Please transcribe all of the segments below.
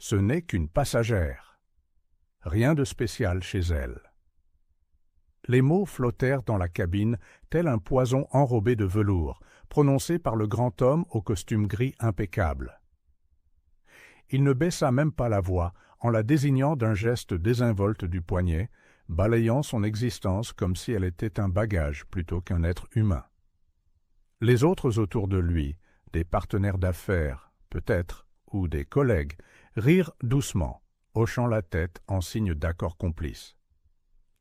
Ce n'est qu'une passagère. Rien de spécial chez elle. Les mots flottèrent dans la cabine, tel un poison enrobé de velours, prononcé par le grand homme au costume gris impeccable. Il ne baissa même pas la voix en la désignant d'un geste désinvolte du poignet, balayant son existence comme si elle était un bagage plutôt qu'un être humain. Les autres autour de lui, des partenaires d'affaires, peut-être, ou des collègues, rirent doucement, hochant la tête en signe d'accord complice.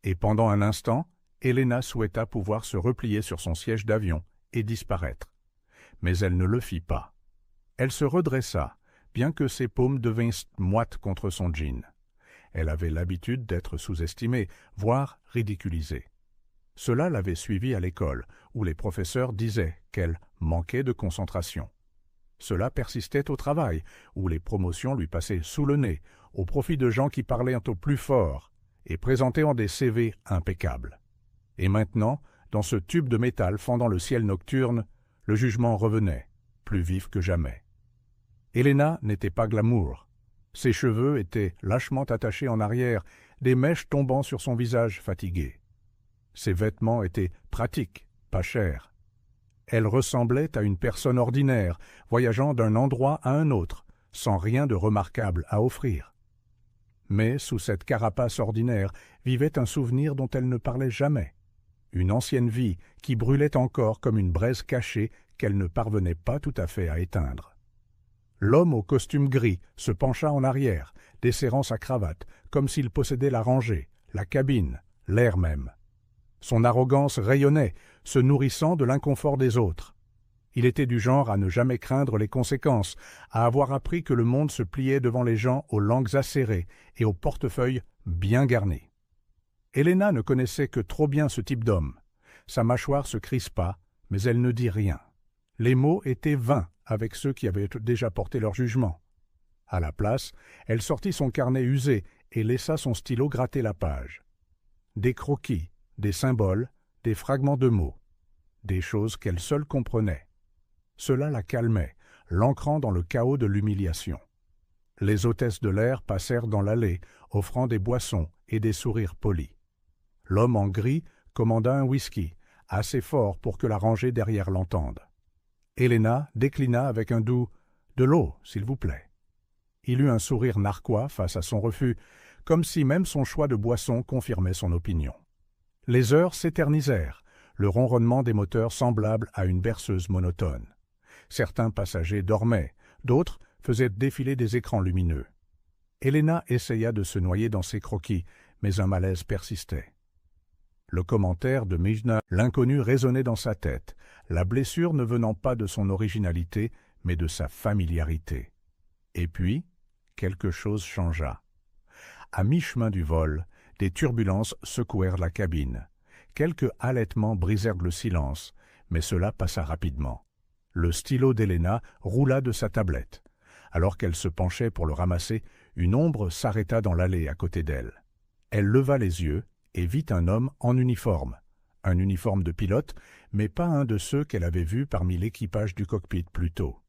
Et pendant un instant, Helena souhaita pouvoir se replier sur son siège d'avion et disparaître. Mais elle ne le fit pas. Elle se redressa, bien que ses paumes devinssent moites contre son jean. Elle avait l'habitude d'être sous-estimée, voire ridiculisée. Cela l'avait suivie à l'école, où les professeurs disaient qu'elle manquait de concentration. Cela persistait au travail, où les promotions lui passaient sous le nez, au profit de gens qui parlaient au plus fort et présentaient des CV impeccables. Et maintenant, dans ce tube de métal fendant le ciel nocturne, le jugement revenait, plus vif que jamais. Helena n'était pas glamour. Ses cheveux étaient lâchement attachés en arrière, des mèches tombant sur son visage fatigué. Ses vêtements étaient pratiques, pas chers. Elle ressemblait à une personne ordinaire, voyageant d'un endroit à un autre, sans rien de remarquable à offrir. Mais sous cette carapace ordinaire vivait un souvenir dont elle ne parlait jamais, une ancienne vie qui brûlait encore comme une braise cachée qu'elle ne parvenait pas tout à fait à éteindre. L'homme au costume gris se pencha en arrière, desserrant sa cravate, comme s'il possédait la rangée, la cabine, l'air même. Son arrogance rayonnait, se nourrissant de l'inconfort des autres. Il était du genre à ne jamais craindre les conséquences, à avoir appris que le monde se pliait devant les gens aux langues acérées et aux portefeuilles bien garnis. Helena ne connaissait que trop bien ce type d'homme. Sa mâchoire se crispa, mais elle ne dit rien. Les mots étaient vains avec ceux qui avaient déjà porté leur jugement. À la place, elle sortit son carnet usé et laissa son stylo gratter la page. Des croquis, des symboles, des fragments de mots, des choses qu'elle seule comprenait. Cela la calmait, l'ancrant dans le chaos de l'humiliation. Les hôtesses de l'air passèrent dans l'allée, offrant des boissons et des sourires polis. L'homme en gris commanda un whisky, assez fort pour que la rangée derrière l'entende. Helena déclina avec un doux « De l'eau, s'il vous plaît ». Il eut un sourire narquois face à son refus, comme si même son choix de boisson confirmait son opinion. Les heures s'éternisèrent, le ronronnement des moteurs semblable à une berceuse monotone. Certains passagers dormaient, d'autres faisaient défiler des écrans lumineux. Helena essaya de se noyer dans ses croquis, mais un malaise persistait. Le commentaire de Mijna, l'inconnu résonnait dans sa tête, la blessure ne venant pas de son originalité, mais de sa familiarité. Et puis, quelque chose changea. À mi-chemin du vol, des turbulences secouèrent la cabine. Quelques halètements brisèrent le silence, mais cela passa rapidement. Le stylo d'Helena roula de sa tablette. Alors qu'elle se penchait pour le ramasser, une ombre s'arrêta dans l'allée à côté d'elle. Elle leva les yeux et vit un homme en uniforme. Un uniforme de pilote, mais pas un de ceux qu'elle avait vus parmi l'équipage du cockpit plus tôt.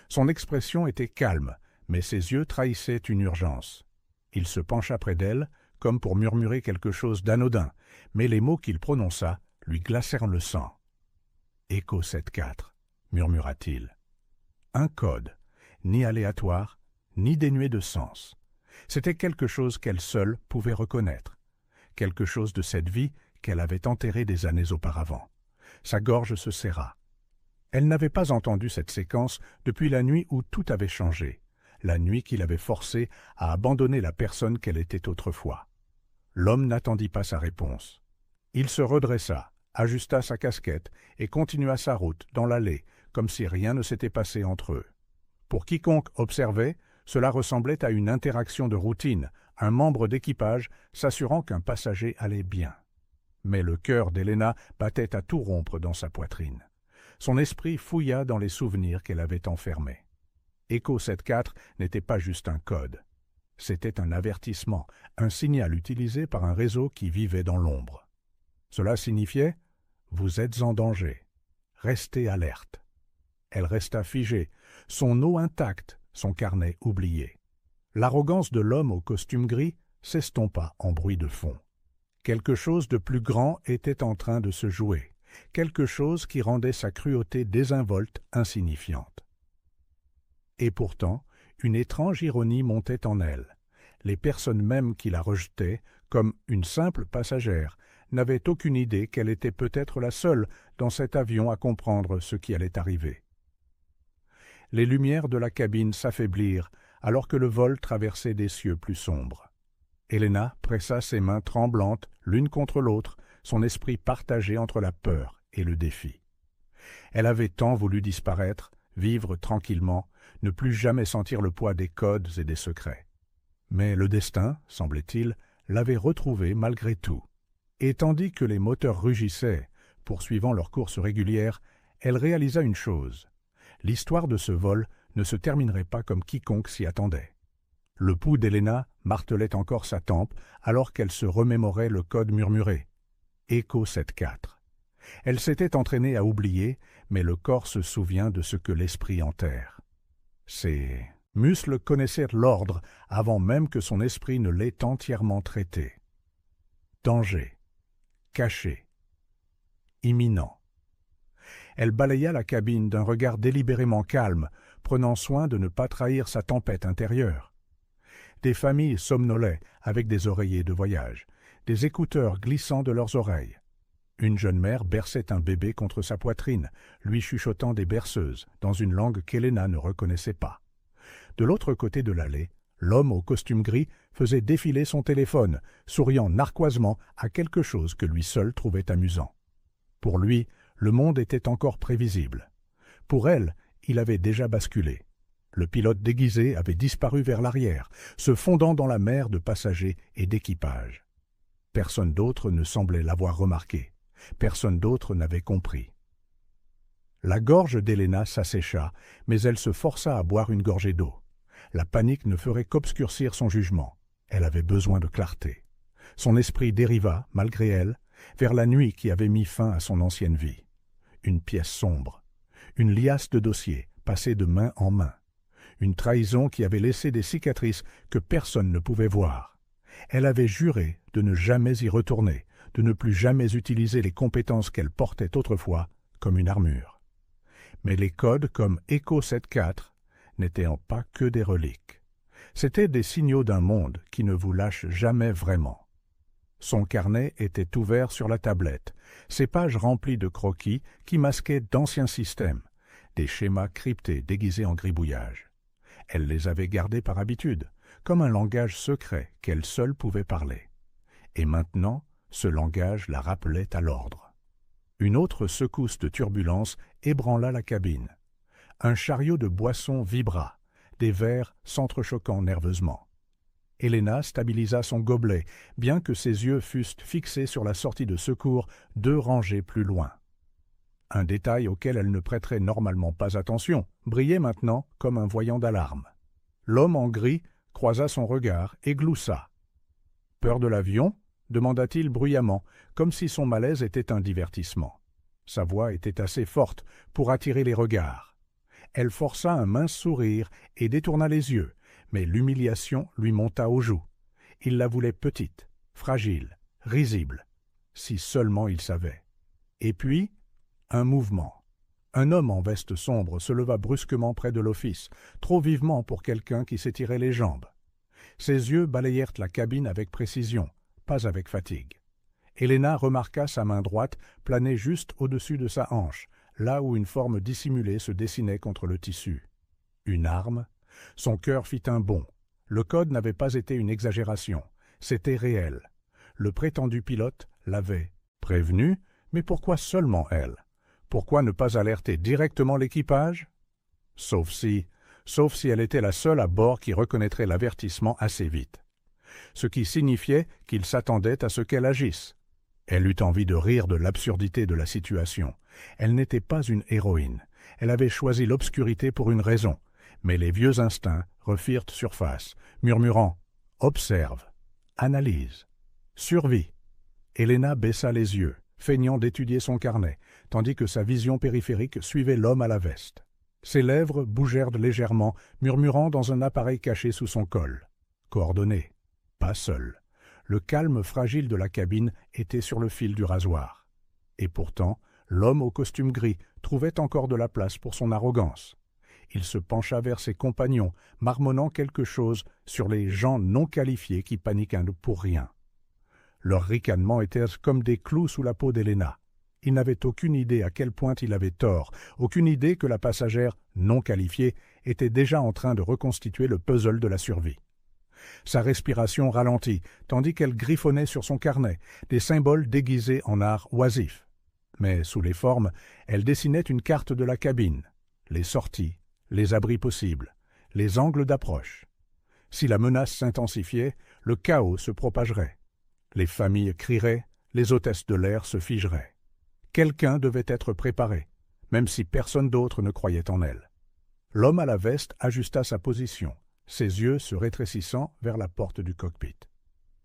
Son expression était calme, mais ses yeux trahissaient une urgence. Il se pencha près d'elle, comme pour murmurer quelque chose d'anodin, mais les mots qu'il prononça lui glacèrent le sang. « Echo 74 » murmura-t-il. Un code, ni aléatoire, ni dénué de sens. C'était quelque chose qu'elle seule pouvait reconnaître, quelque chose de cette vie qu'elle avait enterrée des années auparavant. Sa gorge se serra. Elle n'avait pas entendu cette séquence depuis la nuit où tout avait changé, la nuit qui l'avait forcée à abandonner la personne qu'elle était autrefois. L'homme n'attendit pas sa réponse. Il se redressa, ajusta sa casquette et continua sa route dans l'allée, comme si rien ne s'était passé entre eux. Pour quiconque observait, cela ressemblait à une interaction de routine, un membre d'équipage s'assurant qu'un passager allait bien. Mais le cœur d'Helena battait à tout rompre dans sa poitrine. Son esprit fouilla dans les souvenirs qu'elle avait enfermés. Echo 74 n'était pas juste un code. C'était un avertissement, un signal utilisé par un réseau qui vivait dans l'ombre. Cela signifiait « Vous êtes en danger. Restez alerte ». Elle resta figée, son eau intacte, son carnet oublié. L'arrogance de l'homme au costume gris s'estompa en bruit de fond. Quelque chose de plus grand était en train de se jouer, quelque chose qui rendait sa cruauté désinvolte, insignifiante. Et pourtant, une étrange ironie montait en elle. Les personnes mêmes qui la rejetaient, comme une simple passagère, n'avaient aucune idée qu'elle était peut-être la seule dans cet avion à comprendre ce qui allait arriver. Les lumières de la cabine s'affaiblirent alors que le vol traversait des cieux plus sombres. Helena pressa ses mains tremblantes l'une contre l'autre, son esprit partagé entre la peur et le défi. Elle avait tant voulu disparaître, vivre tranquillement, ne plus jamais sentir le poids des codes et des secrets. Mais le destin, semblait-il, l'avait retrouvée malgré tout. Et tandis que les moteurs rugissaient, poursuivant leur course régulière, elle réalisa une chose. L'histoire de ce vol ne se terminerait pas comme quiconque s'y attendait. Le pouls d'Helena martelait encore sa tempe alors qu'elle se remémorait le code murmuré. Echo 74. Elle s'était entraînée à oublier, mais le corps se souvient de ce que l'esprit enterre. Ses muscles connaissaient l'ordre avant même que son esprit ne l'ait entièrement traité. Danger. Caché. Imminent. Elle balaya la cabine d'un regard délibérément calme, prenant soin de ne pas trahir sa tempête intérieure. Des familles somnolaient avec des oreillers de voyage, des écouteurs glissant de leurs oreilles. Une jeune mère berçait un bébé contre sa poitrine, lui chuchotant des berceuses, dans une langue qu'Helena ne reconnaissait pas. De l'autre côté de l'allée, l'homme au costume gris faisait défiler son téléphone, souriant narquoisement à quelque chose que lui seul trouvait amusant. Pour lui, le monde était encore prévisible. Pour elle, il avait déjà basculé. Le pilote déguisé avait disparu vers l'arrière, se fondant dans la mer de passagers et d'équipage. Personne d'autre ne semblait l'avoir remarqué. Personne d'autre n'avait compris. La gorge d'Helena s'assécha, mais elle se força à boire une gorgée d'eau. La panique ne ferait qu'obscurcir son jugement. Elle avait besoin de clarté. Son esprit dériva, malgré elle, vers la nuit qui avait mis fin à son ancienne vie. Une pièce sombre, une liasse de dossiers passée de main en main, une trahison qui avait laissé des cicatrices que personne ne pouvait voir. Elle avait juré de ne jamais y retourner, de ne plus jamais utiliser les compétences qu'elle portait autrefois comme une armure. Mais les codes comme Echo 74 n'étaient pas que des reliques. C'étaient des signaux d'un monde qui ne vous lâche jamais vraiment. Son carnet était ouvert sur la tablette, ses pages remplies de croquis qui masquaient d'anciens systèmes, des schémas cryptés déguisés en gribouillage. Elle les avait gardés par habitude, comme un langage secret qu'elle seule pouvait parler. Et maintenant, ce langage la rappelait à l'ordre. Une autre secousse de turbulence ébranla la cabine. Un chariot de boissons vibra, des verres s'entrechoquant nerveusement. Helena stabilisa son gobelet, bien que ses yeux fussent fixés sur la sortie de secours 2 rangées plus loin. Un détail auquel elle ne prêterait normalement pas attention brillait maintenant comme un voyant d'alarme. L'homme en gris croisa son regard et gloussa. « Peur de l'avion » demanda-t-il bruyamment, comme si son malaise était un divertissement. Sa voix était assez forte pour attirer les regards. Elle força un mince sourire et détourna les yeux, mais l'humiliation lui monta aux joues. Il la voulait petite, fragile, risible. Si seulement il savait. Et puis, un mouvement. Un homme en veste sombre se leva brusquement près de l'office, trop vivement pour quelqu'un qui s'étirait les jambes. Ses yeux balayèrent la cabine avec précision, pas avec fatigue. Helena remarqua sa main droite planer juste au-dessus de sa hanche, là où une forme dissimulée se dessinait contre le tissu. Une arme? Son cœur fit un bond. Le code n'avait pas été une exagération, c'était réel. Le prétendu pilote l'avait prévenu, mais pourquoi seulement elle? Pourquoi ne pas alerter directement l'équipage? Sauf si elle était la seule à bord qui reconnaîtrait l'avertissement assez vite. Ce qui signifiait qu'il s'attendait à ce qu'elle agisse. Elle eut envie de rire de l'absurdité de la situation. Elle n'était pas une héroïne. Elle avait choisi l'obscurité pour une raison, mais les vieux instincts refirent surface, murmurant « Observe, analyse, survie ». Helena baissa les yeux, feignant d'étudier son carnet, tandis que sa vision périphérique suivait l'homme à la veste. Ses lèvres bougèrent légèrement, murmurant dans un appareil caché sous son col. Coordonné, pas seul. Le calme fragile de la cabine était sur le fil du rasoir. Et pourtant, l'homme au costume gris trouvait encore de la place pour son arrogance. Il se pencha vers ses compagnons, marmonnant quelque chose sur les gens non qualifiés qui paniquent pour rien. Leurs ricanements étaient comme des clous sous la peau d'Helena. Il n'avait aucune idée à quel point il avait tort, aucune idée que la passagère non qualifiée était déjà en train de reconstituer le puzzle de la survie. Sa respiration ralentit, tandis qu'elle griffonnait sur son carnet, des symboles déguisés en art oisif. Mais sous les formes, elle dessinait une carte de la cabine, les sorties, les abris possibles, les angles d'approche. Si la menace s'intensifiait, le chaos se propagerait. Les familles crieraient, les hôtesses de l'air se figeraient. Quelqu'un devait être préparé, même si personne d'autre ne croyait en elle. L'homme à la veste ajusta sa position, ses yeux se rétrécissant vers la porte du cockpit.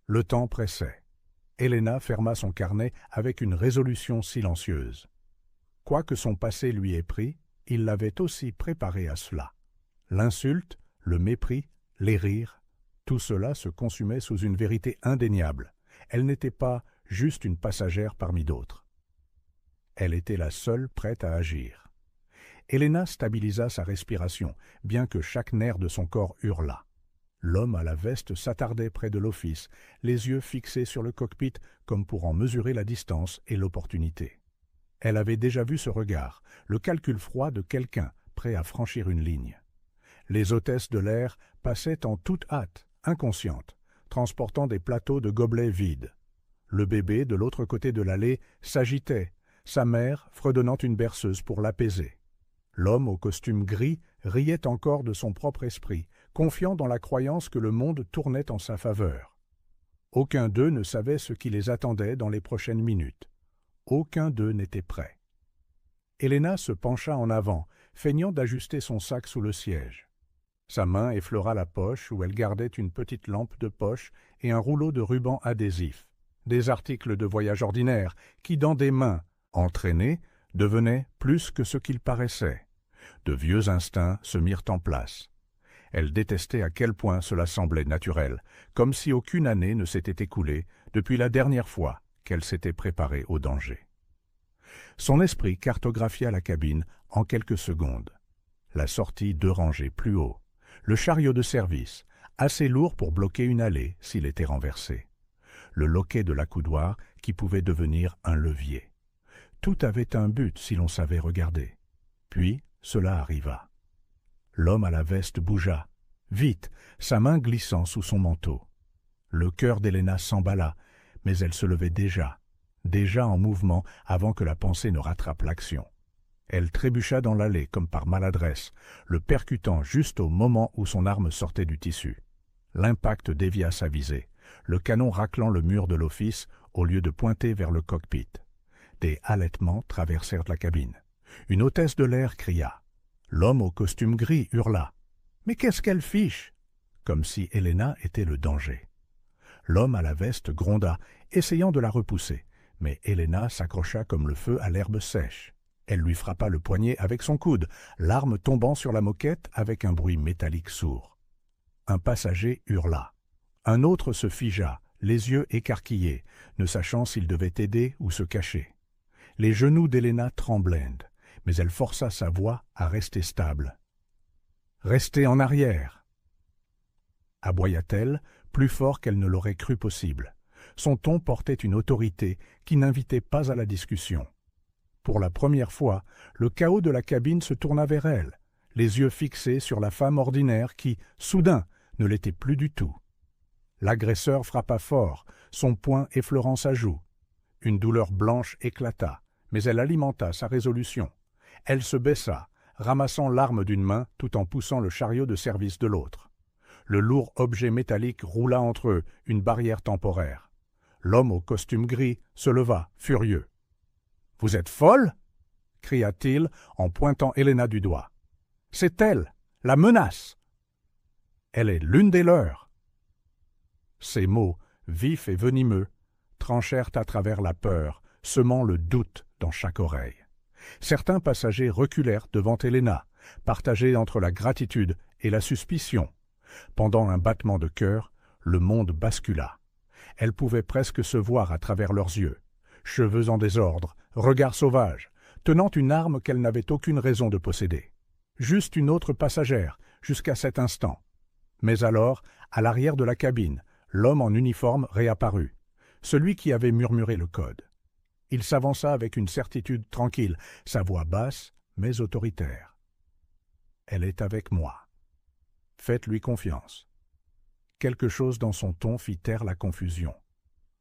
Le temps pressait. Helena ferma son carnet avec une résolution silencieuse. Quoique son passé lui ait pris, il l'avait aussi préparé à cela. L'insulte, le mépris, les rires, tout cela se consumait sous une vérité indéniable. Elle n'était pas juste une passagère parmi d'autres. Elle était la seule prête à agir. Helena stabilisa sa respiration, bien que chaque nerf de son corps hurlât. L'homme à la veste s'attardait près de l'office, les yeux fixés sur le cockpit comme pour en mesurer la distance et l'opportunité. Elle avait déjà vu ce regard, le calcul froid de quelqu'un prêt à franchir une ligne. Les hôtesses de l'air passaient en toute hâte, inconscientes, transportant des plateaux de gobelets vides. Le bébé, de l'autre côté de l'allée, s'agitait, sa mère fredonnant une berceuse pour l'apaiser. L'homme au costume gris riait encore de son propre esprit, confiant dans la croyance que le monde tournait en sa faveur. Aucun d'eux ne savait ce qui les attendait dans les prochaines minutes. Aucun d'eux n'était prêt. Helena se pencha en avant, feignant d'ajuster son sac sous le siège. Sa main effleura la poche où elle gardait une petite lampe de poche et un rouleau de ruban adhésif, des articles de voyage ordinaires qui, dans des mains entraînées, devenaient plus que ce qu'ils paraissaient. De vieux instincts se mirent en place. Elle détestait à quel point cela semblait naturel, comme si aucune année ne s'était écoulée depuis la dernière fois qu'elle s'était préparée au danger. Son esprit cartographia la cabine en quelques secondes. La sortie 2 rangées plus haut, le chariot de service, assez lourd pour bloquer une allée s'il était renversé, le loquet de l'accoudoir qui pouvait devenir un levier. Tout avait un but si l'on savait regarder. Puis cela arriva. L'homme à la veste bougea, vite, sa main glissant sous son manteau. Le cœur d'Helena s'emballa, mais elle se levait déjà en mouvement avant que la pensée ne rattrape l'action. Elle trébucha dans l'allée comme par maladresse, le percutant juste au moment où son arme sortait du tissu. L'impact dévia sa visée, le canon raclant le mur de l'office au lieu de pointer vers le cockpit. Des halètements traversèrent la cabine. Une hôtesse de l'air cria. L'homme au costume gris hurla. « Mais qu'est-ce qu'elle fiche ?» comme si Helena était le danger. L'homme à la veste gronda, essayant de la repousser, mais Helena s'accrocha comme le feu à l'herbe sèche. Elle lui frappa le poignet avec son coude, l'arme tombant sur la moquette avec un bruit métallique sourd. Un passager hurla. Un autre se figea, les yeux écarquillés, ne sachant s'il devait aider ou se cacher. Les genoux d'Helena tremblèrent, mais elle força sa voix à rester stable. « Restez en arrière !» aboya-t-elle, plus fort qu'elle ne l'aurait cru possible. Son ton portait une autorité qui n'invitait pas à la discussion. Pour la première fois, le chaos de la cabine se tourna vers elle, les yeux fixés sur la femme ordinaire qui, soudain, ne l'était plus du tout. L'agresseur frappa fort, son poing effleurant sa joue. Une douleur blanche éclata, mais elle alimenta sa résolution. Elle se baissa, ramassant l'arme d'une main tout en poussant le chariot de service de l'autre. Le lourd objet métallique roula entre eux, une barrière temporaire. L'homme au costume gris se leva, furieux. « Vous êtes folle ?» cria-t-il en pointant Helena du doigt. « C'est elle, la menace !»« Elle est l'une des leurs !» Ces mots, vifs et venimeux, tranchèrent à travers la peur, semant le doute dans chaque oreille. Certains passagers reculèrent devant Helena, partagée entre la gratitude et la suspicion. Pendant un battement de cœur, le monde bascula. Elle pouvait presque se voir à travers leurs yeux. Cheveux en désordre, regard sauvage, tenant une arme qu'elle n'avait aucune raison de posséder. Juste une autre passagère, jusqu'à cet instant. Mais alors, à l'arrière de la cabine, l'homme en uniforme réapparut, celui qui avait murmuré le code. Il s'avança avec une certitude tranquille, sa voix basse mais autoritaire. « Elle est avec moi. Faites-lui confiance. » Quelque chose dans son ton fit taire la confusion.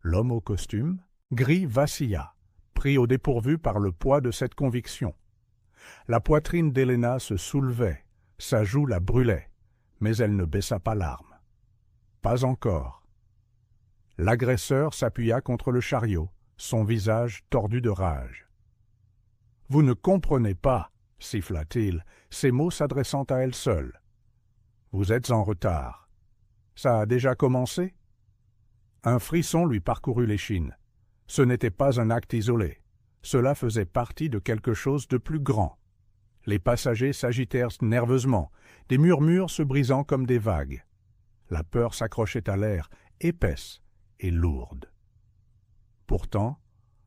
L'homme au costume, gris, vacilla, pris au dépourvu par le poids de cette conviction. La poitrine d'Helena se soulevait, sa joue la brûlait, mais elle ne baissa pas l'arme. Pas encore. L'agresseur s'appuya contre le chariot, son visage tordu de rage. « Vous ne comprenez pas, » siffla-t-il, ces mots s'adressant à elle seule. « Vous êtes en retard. Ça a déjà commencé ?» Un frisson lui parcourut l'échine. Ce n'était pas un acte isolé. Cela faisait partie de quelque chose de plus grand. Les passagers s'agitèrent nerveusement, des murmures se brisant comme des vagues. La peur s'accrochait à l'air, épaisse et lourde. Pourtant,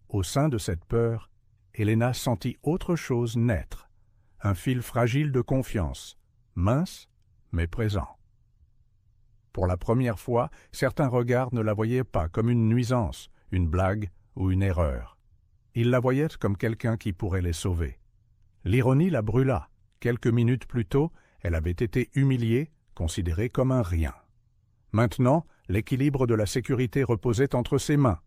au sein de cette peur, Helena sentit autre chose naître, un fil fragile de confiance, mince mais présent. Pour la première fois, certains regards ne la voyaient pas comme une nuisance, une blague ou une erreur. Ils la voyaient comme quelqu'un qui pourrait les sauver. L'ironie la brûla. Quelques minutes plus tôt, elle avait été humiliée, considérée comme un rien. Maintenant, l'équilibre de la sécurité reposait entre ses mains.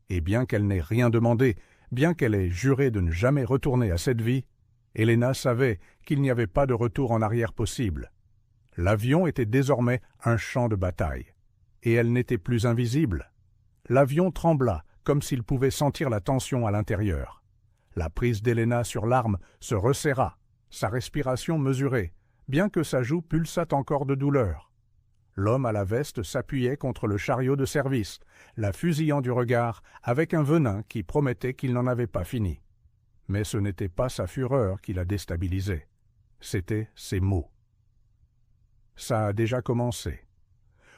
Et bien qu'elle n'ait rien demandé, bien qu'elle ait juré de ne jamais retourner à cette vie, Helena savait qu'il n'y avait pas de retour en arrière possible. L'avion était désormais un champ de bataille. Et elle n'était plus invisible. L'avion trembla, comme s'il pouvait sentir la tension à l'intérieur. La prise d'Helena sur l'arme se resserra, sa respiration mesurée, bien que sa joue pulsât encore de douleur. L'homme à la veste s'appuyait contre le chariot de service, la fusillant du regard avec un venin qui promettait qu'il n'en avait pas fini. Mais ce n'était pas sa fureur qui la déstabilisait, c'étaient ses mots. Ça a déjà commencé.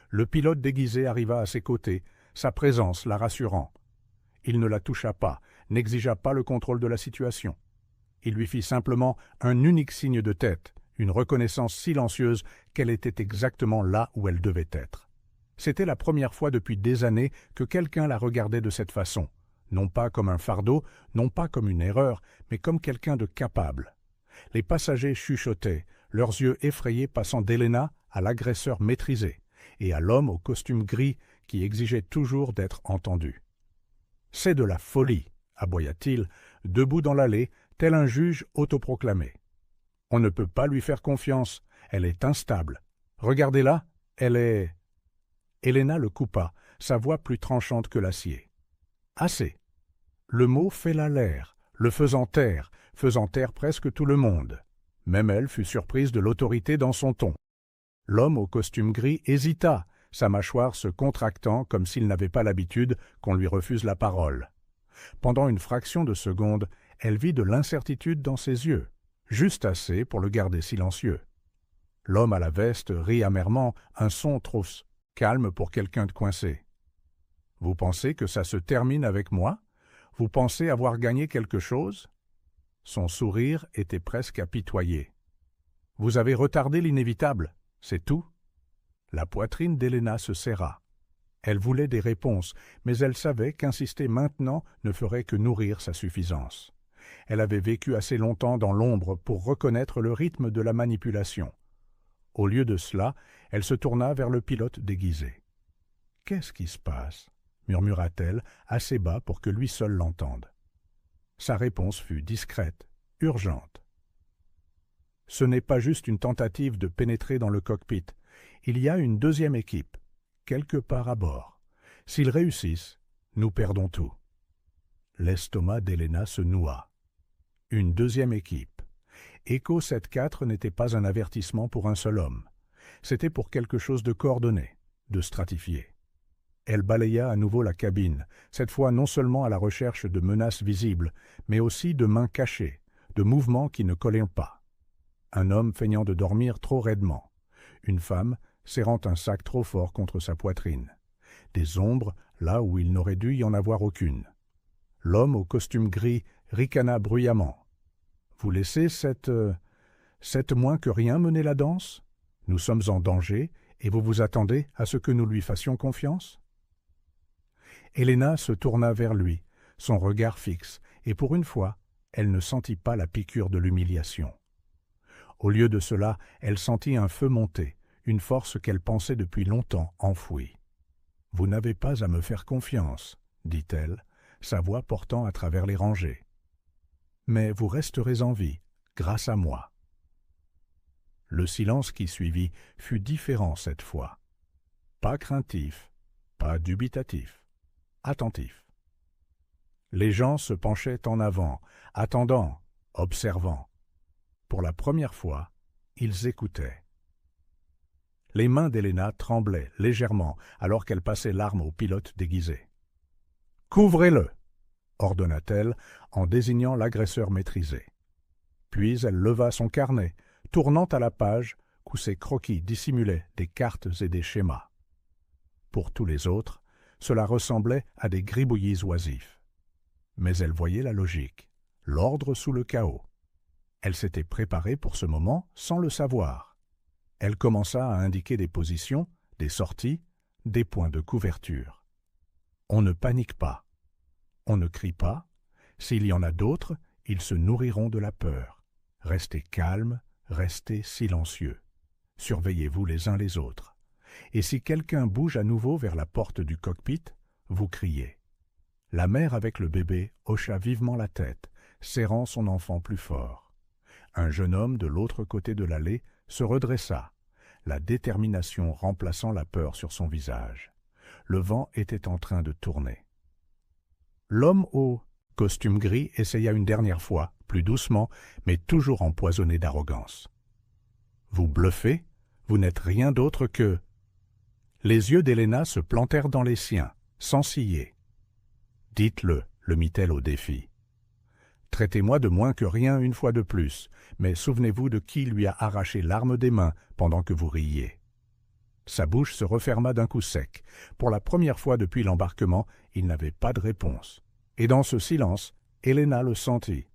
Le pilote déguisé arriva à ses côtés, sa présence la rassurant. Il ne la toucha pas, n'exigea pas le contrôle de la situation. Il lui fit simplement un unique signe de tête, une reconnaissance silencieuse qu'elle était exactement là où elle devait être. C'était la première fois depuis des années que quelqu'un la regardait de cette façon, non pas comme un fardeau, non pas comme une erreur, mais comme quelqu'un de capable. Les passagers chuchotaient, leurs yeux effrayés passant d'Helena à l'agresseur maîtrisé, et à l'homme au costume gris qui exigeait toujours d'être entendu. « C'est de la folie !» aboya-t-il, debout dans l'allée, tel un juge autoproclamé. « On ne peut pas lui faire confiance, elle est instable. Regardez-la, elle est... » Helena le coupa, sa voix plus tranchante que l'acier. « Assez !» Le mot fêla l'air, le faisant taire presque tout le monde. Même elle fut surprise de l'autorité dans son ton. L'homme au costume gris hésita, sa mâchoire se contractant comme s'il n'avait pas l'habitude qu'on lui refuse la parole. Pendant une fraction de seconde, elle vit de l'incertitude dans ses yeux, juste assez pour le garder silencieux. L'homme à la veste rit amèrement, un son trop calme pour quelqu'un de coincé. « Vous pensez que ça se termine avec moi? Vous pensez avoir gagné quelque chose ?» Son sourire était presque apitoyé. « Vous avez retardé l'inévitable, c'est tout ?» La poitrine d'Helena se serra. Elle voulait des réponses, mais elle savait qu'insister maintenant ne ferait que nourrir sa suffisance. Elle avait vécu assez longtemps dans l'ombre pour reconnaître le rythme de la manipulation. Au lieu de cela, elle se tourna vers le pilote déguisé. « Qu'est-ce qui se passe ?» murmura-t-elle, assez bas pour que lui seul l'entende. Sa réponse fut discrète, urgente. « Ce n'est pas juste une tentative de pénétrer dans le cockpit. Il y a une deuxième équipe, quelque part à bord. S'ils réussissent, nous perdons tout. » L'estomac d'Helena se noua. Une deuxième équipe. Echo 7-4 n'était pas un avertissement pour un seul homme. C'était pour quelque chose de coordonné, de stratifié. Elle balaya à nouveau la cabine, cette fois non seulement à la recherche de menaces visibles, mais aussi de mains cachées, de mouvements qui ne collaient pas. Un homme feignant de dormir trop raidement. Une femme serrant un sac trop fort contre sa poitrine. Des ombres là où il n'aurait dû y en avoir aucune. L'homme au costume gris ricana bruyamment. « Vous laissez cette moins que rien mener la danse? Nous sommes en danger et vous vous attendez à ce que nous lui fassions confiance ?» Helena se tourna vers lui, son regard fixe, et pour une fois, elle ne sentit pas la piqûre de l'humiliation. Au lieu de cela, elle sentit un feu monter, une force qu'elle pensait depuis longtemps enfouie. « Vous n'avez pas à me faire confiance, » dit-elle, sa voix portant à travers les rangées. « Mais vous resterez en vie, grâce à moi. » Le silence qui suivit fut différent cette fois. Pas craintif, pas dubitatif, attentif. Les gens se penchaient en avant, attendant, observant. Pour la première fois, ils écoutaient. Les mains d'Helena tremblaient légèrement alors qu'elle passait l'arme au pilote déguisé. « Couvrez-le !» ordonna-t-elle en désignant l'agresseur maîtrisé. Puis elle leva son carnet, tournant à la page où ses croquis dissimulaient des cartes et des schémas. Pour tous les autres, cela ressemblait à des gribouillis oisifs. Mais elle voyait la logique, l'ordre sous le chaos. Elle s'était préparée pour ce moment sans le savoir. Elle commença à indiquer des positions, des sorties, des points de couverture. On ne panique pas. On ne crie pas. S'il y en a d'autres, ils se nourriront de la peur. Restez calmes, restez silencieux. Surveillez-vous les uns les autres. Et si quelqu'un bouge à nouveau vers la porte du cockpit, vous criez. La mère avec le bébé hocha vivement la tête, serrant son enfant plus fort. Un jeune homme de l'autre côté de l'allée se redressa, la détermination remplaçant la peur sur son visage. Le vent était en train de tourner. L'homme au costume gris essaya une dernière fois, plus doucement, mais toujours empoisonné d'arrogance. « Vous bluffez? Vous n'êtes rien d'autre que... » Les yeux d'Helena se plantèrent dans les siens, sans ciller. « Dites-le, le mit-elle au défi. Traitez-moi de moins que rien une fois de plus, mais souvenez-vous de qui lui a arraché l'arme des mains pendant que vous riiez. » Sa bouche se referma d'un coup sec. Pour la première fois depuis l'embarquement, il n'avait pas de réponse. Et dans ce silence, Helena le sentit.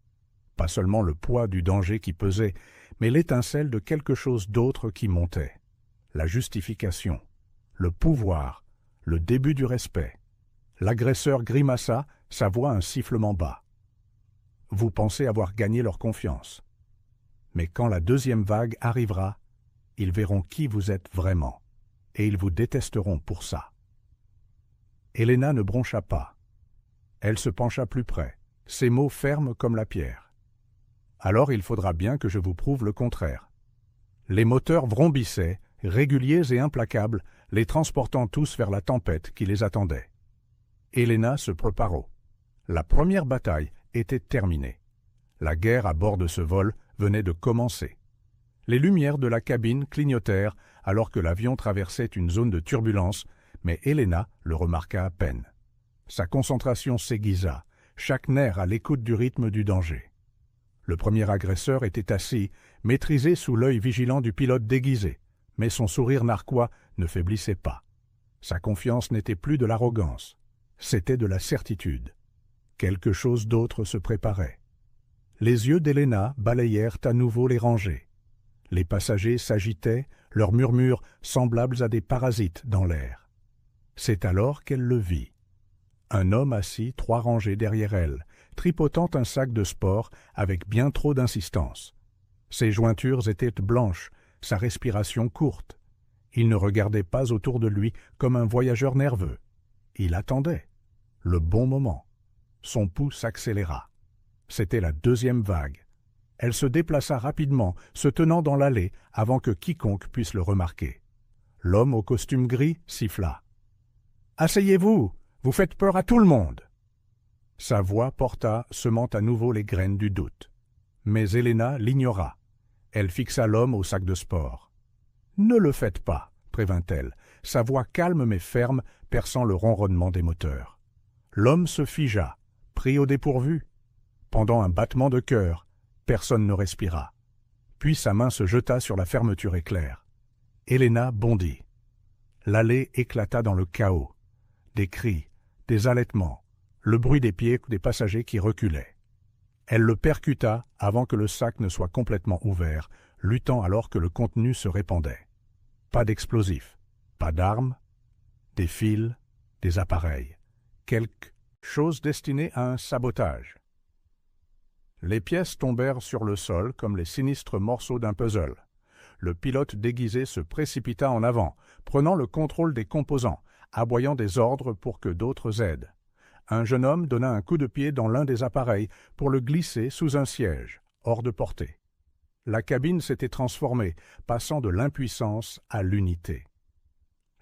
Pas seulement le poids du danger qui pesait, mais l'étincelle de quelque chose d'autre qui montait. La justification, le pouvoir, le début du respect. L'agresseur grimaça, sa voix un sifflement bas. Vous pensez avoir gagné leur confiance. Mais quand la deuxième vague arrivera, ils verront qui vous êtes vraiment, et ils vous détesteront pour ça. Helena ne broncha pas. Elle se pencha plus près, ses mots fermes comme la pierre. Alors il faudra bien que je vous prouve le contraire. Les moteurs vrombissaient, réguliers et implacables, les transportant tous vers la tempête qui les attendait. Helena se préparó. La première bataille était terminée. La guerre à bord de ce vol venait de commencer. Les lumières de la cabine clignotèrent alors que l'avion traversait une zone de turbulence, mais Helena le remarqua à peine. Sa concentration s'aiguisa, chaque nerf à l'écoute du rythme du danger. Le premier agresseur était assis, maîtrisé sous l'œil vigilant du pilote déguisé, mais son sourire narquois ne faiblissait pas. Sa confiance n'était plus de l'arrogance, c'était de la certitude. Quelque chose d'autre se préparait. Les yeux d'Helena balayèrent à nouveau les rangées. Les passagers s'agitaient, leurs murmures semblables à des parasites dans l'air. C'est alors qu'elle le vit. Un homme assis 3 rangées derrière elle, tripotant un sac de sport avec bien trop d'insistance. Ses jointures étaient blanches, sa respiration courte. Il ne regardait pas autour de lui comme un voyageur nerveux. Il attendait. Le bon moment. Son pouls s'accéléra. C'était la deuxième vague. Elle se déplaça rapidement, se tenant dans l'allée avant que quiconque puisse le remarquer. L'homme au costume gris siffla. « Asseyez-vous, vous faites peur à tout le monde !» Sa voix porta, semant à nouveau les graines du doute. Mais Helena l'ignora. Elle fixa l'homme au sac de sport. « Ne le faites pas !» prévint-elle, sa voix calme mais ferme, perçant le ronronnement des moteurs. L'homme se figea, pris au dépourvu. Pendant un battement de cœur, personne ne respira. Puis sa main se jeta sur la fermeture éclair. Helena bondit. L'allée éclata dans le chaos. Des cris, des halètements, le bruit des pieds des passagers qui reculaient. Elle le percuta avant que le sac ne soit complètement ouvert, luttant alors que le contenu se répandait. Pas d'explosifs, pas d'armes, des fils, des appareils, quelque chose destiné à un sabotage. Les pièces tombèrent sur le sol comme les sinistres morceaux d'un puzzle. Le pilote déguisé se précipita en avant, prenant le contrôle des composants, aboyant des ordres pour que d'autres aident. Un jeune homme donna un coup de pied dans l'un des appareils pour le glisser sous un siège, hors de portée. La cabine s'était transformée, passant de l'impuissance à l'unité.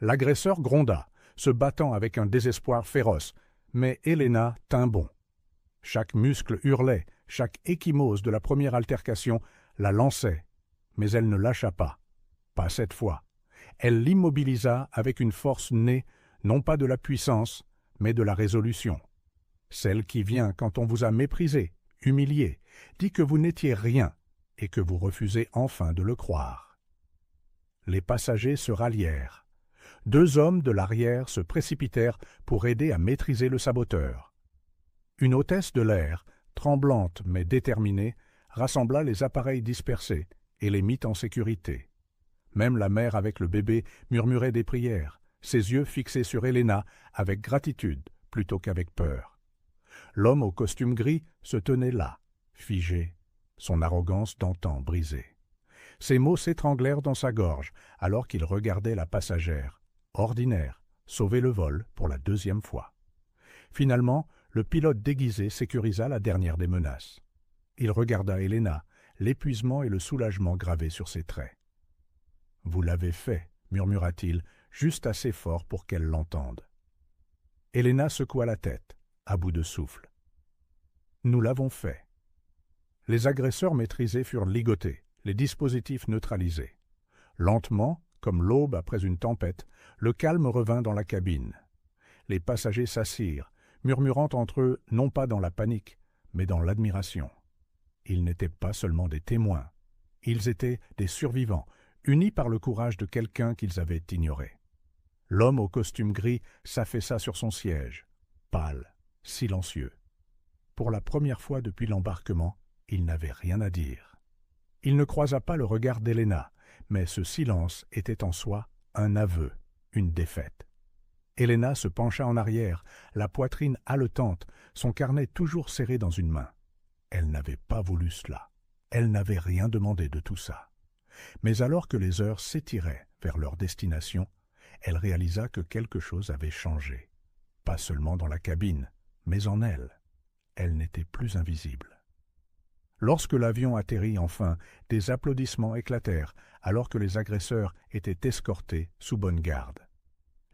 L'agresseur gronda, se battant avec un désespoir féroce, mais Helena tint bon. Chaque muscle hurlait, chaque ecchymose de la première altercation la lançait, mais elle ne lâcha pas. Pas cette fois. Elle l'immobilisa avec une force née, non pas de la puissance, mais de la résolution. Celle qui vient quand on vous a méprisé, humilié, dit que vous n'étiez rien et que vous refusez enfin de le croire. Les passagers se rallièrent. 2 hommes de l'arrière se précipitèrent pour aider à maîtriser le saboteur. Une hôtesse de l'air, tremblante mais déterminée, rassembla les appareils dispersés et les mit en sécurité. Même la mère avec le bébé murmurait des prières, ses yeux fixés sur Helena avec gratitude plutôt qu'avec peur. L'homme au costume gris se tenait là, figé, son arrogance d'antan brisée. Ses mots s'étranglèrent dans sa gorge alors qu'il regardait la passagère, ordinaire, sauver le vol pour la 2e fois. Finalement, le pilote déguisé sécurisa la dernière des menaces. Il regarda Helena, l'épuisement et le soulagement gravés sur ses traits. « Vous l'avez fait », murmura-t-il, juste assez fort pour qu'elle l'entende. Helena secoua la tête, à bout de souffle. « Nous l'avons fait. » Les agresseurs maîtrisés furent ligotés, les dispositifs neutralisés. Lentement, comme l'aube après une tempête, le calme revint dans la cabine. Les passagers s'assirent, murmurant entre eux non pas dans la panique, mais dans l'admiration. Ils n'étaient pas seulement des témoins, ils étaient des survivants, unis par le courage de quelqu'un qu'ils avaient ignoré. L'homme au costume gris s'affaissa sur son siège, pâle, silencieux. Pour la première fois depuis l'embarquement, il n'avait rien à dire. Il ne croisa pas le regard d'Helena, mais ce silence était en soi un aveu, une défaite. Helena se pencha en arrière, la poitrine haletante, son carnet toujours serré dans une main. Elle n'avait pas voulu cela. Elle n'avait rien demandé de tout ça. Mais alors que les heures s'étiraient vers leur destination, elle réalisa que quelque chose avait changé. Pas seulement dans la cabine, mais en elle. Elle n'était plus invisible. Lorsque l'avion atterrit enfin, des applaudissements éclatèrent alors que les agresseurs étaient escortés sous bonne garde.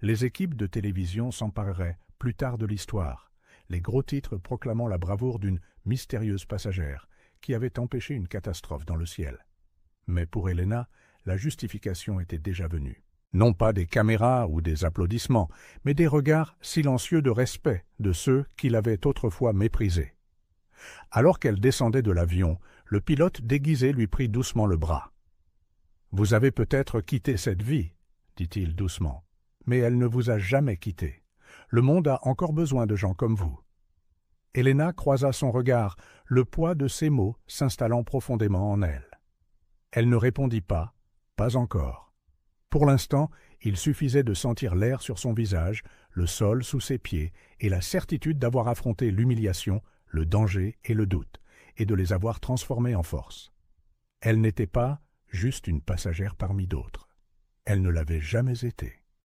Les équipes de télévision s'empareraient plus tard de l'histoire, les gros titres proclamant la bravoure d'une mystérieuse passagère qui avait empêché une catastrophe dans le ciel. Mais pour Helena, la justification était déjà venue. Non pas des caméras ou des applaudissements, mais des regards silencieux de respect de ceux qui l'avaient autrefois méprisée. Alors qu'elle descendait de l'avion, le pilote déguisé lui prit doucement le bras. « Vous avez peut-être quitté cette vie, » dit-il doucement, « mais elle ne vous a jamais quitté. Le monde a encore besoin de gens comme vous. » Helena croisa son regard, le poids de ces mots s'installant profondément en elle. Elle ne répondit pas, pas encore. Pour l'instant, il suffisait de sentir l'air sur son visage, le sol sous ses pieds et la certitude d'avoir affronté l'humiliation, le danger et le doute, et de les avoir transformés en force. Elle n'était pas juste une passagère parmi d'autres. Elle ne l'avait jamais été.